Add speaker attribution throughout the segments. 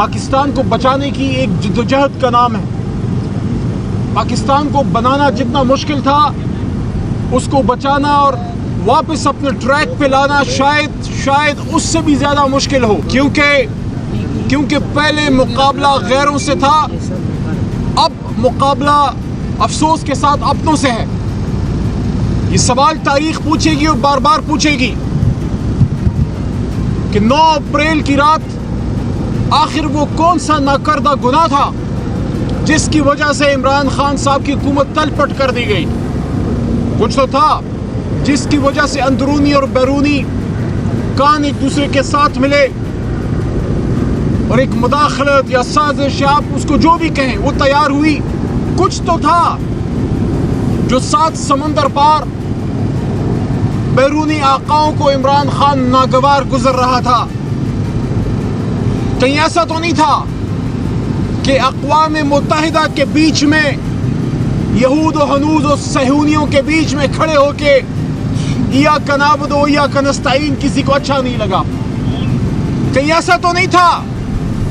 Speaker 1: پاکستان کو بچانے کی ایک جدوجہد کا نام ہے. پاکستان کو بنانا جتنا مشکل تھا اس کو بچانا اور واپس اپنے ٹریک پہ لانا شاید اس سے بھی زیادہ مشکل ہو, کیونکہ پہلے مقابلہ غیروں سے تھا, اب مقابلہ افسوس کے ساتھ اپنوں سے ہے. یہ سوال تاریخ پوچھے گی اور بار بار پوچھے گی کہ 9 اپریل کی رات آخر وہ کون سا ناکردہ گناہ تھا جس کی وجہ سے عمران خان صاحب کی حکومت تل پٹ کر دی گئی. کچھ تو تھا جس کی وجہ سے اندرونی اور بیرونی کان ایک دوسرے کے ساتھ ملے اور ایک مداخلت یا سازش, آپ اس کو جو بھی کہیں, وہ تیار ہوئی. کچھ تو تھا جو 7 سمندر پار بیرونی آقاؤں کو عمران خان ناگوار گزر رہا تھا. کہیں ایسا تو نہیں تھا کہ اقوام متحدہ کے بیچ میں یہود و ہنود و صہیونیوں کے بیچ میں کھڑے ہو کے ایاک نعبد و ایاک نستعین کسی کو اچھا نہیں لگا. کہیں ایسا تو نہیں تھا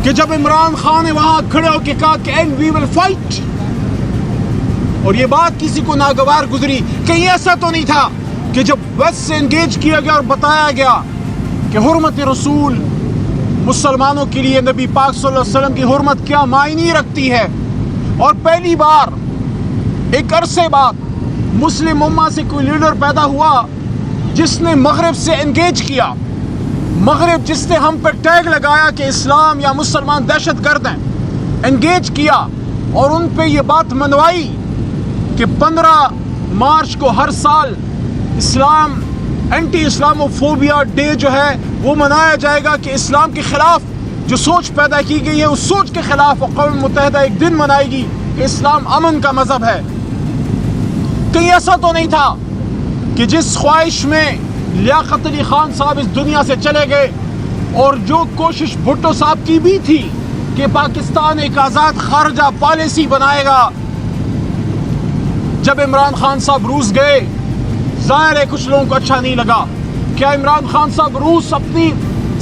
Speaker 1: کہ جب عمران خان نے وہاں کھڑے ہو کے کہا کہ اینڈ وی ول فائٹ, اور یہ بات کسی کو ناگوار گزری. کہیں ایسا تو نہیں تھا کہ جب ویسٹ سے انگیج کیا گیا اور بتایا گیا کہ حرمت رسول مسلمانوں کے لیے نبی پاک صلی اللہ علیہ وسلم کی حرمت کیا معنی رکھتی ہے, اور پہلی بار ایک عرصے بعد مسلم امہ سے کوئی لیڈر پیدا ہوا جس نے مغرب سے انگیج کیا, مغرب جس نے ہم پہ ٹیگ لگایا کہ اسلام یا مسلمان دہشت گرد ہیں, انگیج کیا اور ان پہ یہ بات منوائی کہ 15 مارچ کو ہر سال اینٹی اسلاموفوبیا ڈے جو ہے وہ منایا جائے گا, کہ اسلام کے خلاف جو سوچ پیدا کی گئی ہے اس سوچ کے خلاف اقوام متحدہ ایک دن منائے گی کہ اسلام امن کا مذہب ہے. کہیں ایسا تو نہیں تھا کہ جس خواہش میں لیاقت علی خان صاحب اس دنیا سے چلے گئے اور جو کوشش بھٹو صاحب کی بھی تھی کہ پاکستان ایک آزاد خارجہ پالیسی بنائے گا, جب عمران خان صاحب روس گئے ظاہر ہے کچھ لوگوں کو اچھا نہیں لگا. کیا عمران خان صاحب روس اپنی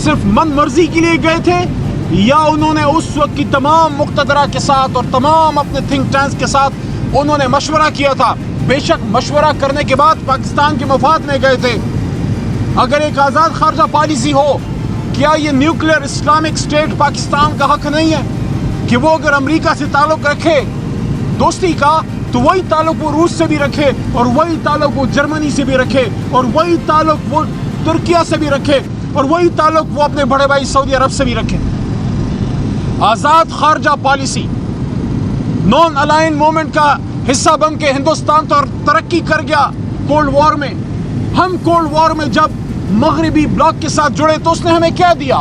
Speaker 1: صرف من مرضی کے لیے گئے تھے, یا انہوں نے اس وقت کی تمام مقتدرہ کے ساتھ اور تمام اپنے تھنک ٹینکس کے ساتھ انہوں نے مشورہ کیا تھا؟ بے شک مشورہ کرنے کے بعد پاکستان کے مفاد میں گئے تھے. اگر ایک آزاد خارجہ پالیسی ہو, کیا یہ نیوکلیئر اسلامک اسٹیٹ پاکستان کا حق نہیں ہے کہ وہ اگر امریکہ سے تعلق رکھے دوستی کا تو وہی تعلق وہ روس سے بھی رکھے, اور وہی تعلق وہ جرمنی سے بھی رکھے, اور وہی تعلق وہ ترکیہ سے بھی رکھے, اور وہی تعلق وہ اپنے بڑے بھائی سعودی عرب سے بھی رکھے. آزاد خارجہ پالیسی نان الائن مومنٹ کا حصہ بن کے ہندوستان تو ترقی کر گیا کولڈ وار میں. ہم کولڈ وار میں جب مغربی بلاک کے ساتھ جڑے تو اس نے ہمیں کیا دیا؟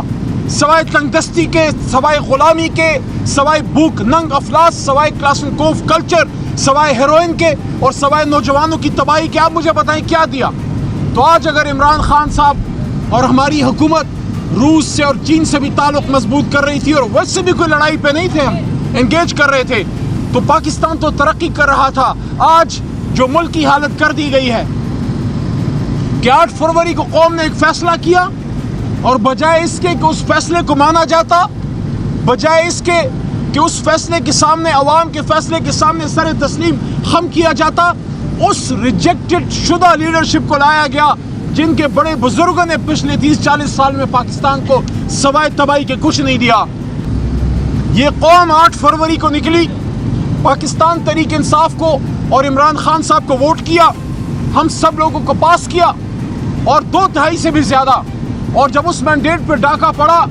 Speaker 1: سوائے تنگ دستی کے, سوائے غلامی کے, سوائے بھوک ننگ افلاس, سوائے کلاشنکوف کلچر, سوائے ہیروئن کے اور سوائے نوجوانوں کی تباہی کے, آپ مجھے بتائیں کیا دیا؟ تو آج اگر عمران خان صاحب اور ہماری حکومت روس سے اور چین سے بھی تعلق مضبوط کر رہی تھی اور ویسے سے بھی کوئی لڑائی پہ نہیں تھے, ہم انگیج کر رہے تھے, تو پاکستان تو ترقی کر رہا تھا. آج جو ملک کی حالت کر دی گئی ہے کہ 8 فروری کو قوم نے ایک فیصلہ کیا اور بجائے اس کے کہ اس فیصلے کو مانا جاتا, بجائے اس کے کہ اس فیصلے کے سامنے, عوام کے فیصلے کے سامنے سر تسلیم خم کیا جاتا, اس ریجیکٹڈ شدہ لیڈرشپ کو لایا گیا جن کے بڑے بزرگوں نے پچھلے 30-40 سال میں پاکستان کو سوائے تباہی کے کچھ نہیں دیا. یہ قوم 8 فروری کو نکلی, پاکستان تحریک انصاف کو اور عمران خان صاحب کو ووٹ کیا, ہم سب لوگوں کو پاس کیا اور 2 دہائی سے بھی زیادہ, اور جب اس مینڈیٹ پہ ڈاکہ پڑا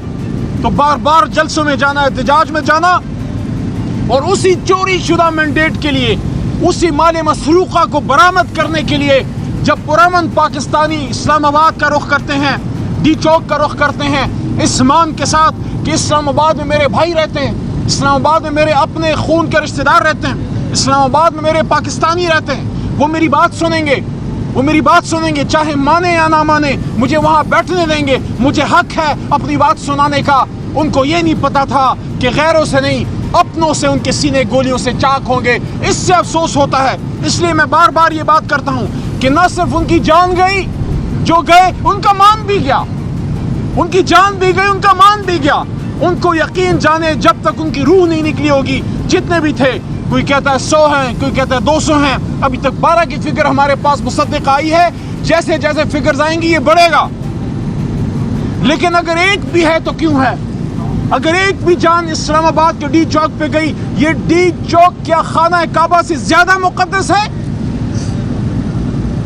Speaker 1: تو بار بار جلسوں میں جانا, احتجاج میں جانا, اور اسی چوری شدہ مینڈیٹ کے لیے, اسی مال مسروقہ کو برآمد کرنے کے لیے جب پرامن پاکستانی اسلام آباد کا رخ کرتے ہیں, ڈی چوک کا رخ کرتے ہیں اس مان کے ساتھ کہ اسلام آباد میں میرے بھائی رہتے ہیں, اسلام آباد میں میرے اپنے خون کے رشتہ دار رہتے ہیں, اسلام آباد میں میرے پاکستانی رہتے ہیں, وہ میری بات سنیں گے, وہ میری بات سنیں گے, چاہے مانے یا نہ مانے, مجھے وہاں بیٹھنے دیں گے, مجھے حق ہے اپنی بات سنانے کا. ان کو یہ نہیں پتا تھا کہ غیروں سے نہیں اپنوں سے ان کے سینے گولیوں سے چاک ہوں گے. اس سے افسوس ہوتا ہے. اس لیے میں بار بار یہ بات کرتا ہوں کہ نہ صرف ان کی جان گئی, جو گئے ان کا مان بھی گیا, ان کی جان بھی گئی, ان کا مان بھی گیا. ان کو یقین جانے جب تک ان کی روح نہیں نکلی ہوگی. جتنے بھی تھے, کوئی کہتا ہے 100 ہیں, کوئی کہتا ہے 200 ہیں, ابھی تک 12 کی فگر ہمارے پاس مصدق آئی ہے. جیسے جیسے فگرز آئیں گی یہ بڑھے گا. لیکن اگر ایک بھی ہے تو کیوں ہے؟ اگر ایک بھی جان اسلام آباد کے ڈی چوک پہ گئی, یہ ڈی چوک کیا خانہ کعبہ سے زیادہ مقدس ہے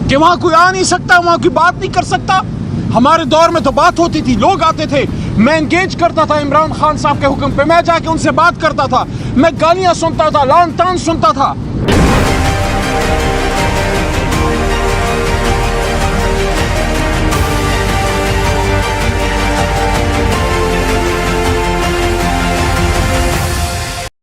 Speaker 1: کہ وہاں کوئی آ نہیں سکتا, وہاں کوئی بات نہیں کر سکتا؟ ہمارے دور میں تو بات ہوتی تھی, لوگ آتے تھے, میں انگیج کرتا تھا عمران خان صاحب کے حکم پہ, میں جا کے ان سے بات کرتا تھا, میں گالیاں سنتا تھا, لان تان سنتا تھا,